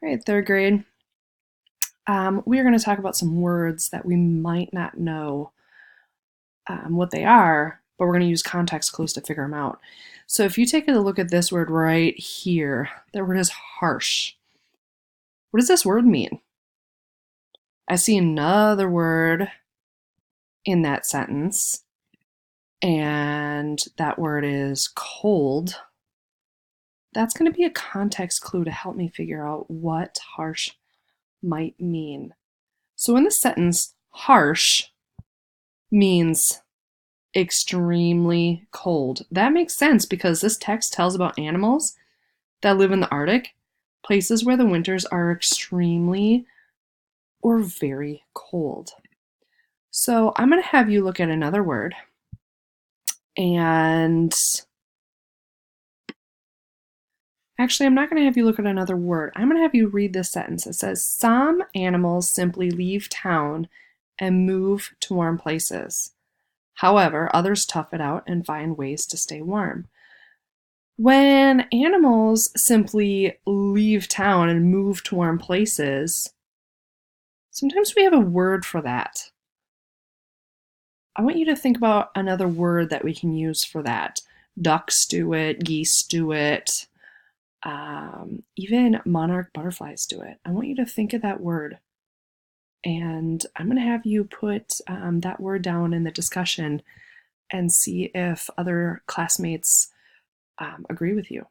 All right, third grade. We are going to talk about some words that we might not know what they are, but we're going to use context clues to figure them out. So if you take a look at this word right here, that word is harsh. What does this word mean? I see another word in that sentence, and that word is cold. That's going to be a context clue to help me figure out what harsh might mean. So in the sentence, harsh means extremely cold. That makes sense because this text tells about animals that live in the Arctic, places where the winters are extremely or very cold. So I'm going to have you look at another word, and actually I'm not going to have you look at another word. I'm going to have you read this sentence. It says, some animals simply leave town and move to warm places. However, others tough it out and find ways to stay warm. When animals simply leave town and move to warm places, sometimes we have a word for that. I want you to think about another word that we can use for that. Ducks do it, geese do it, even monarch butterflies do it. I want you to think of that word. And I'm going to have you put that word down in the discussion and see if other classmates agree with you.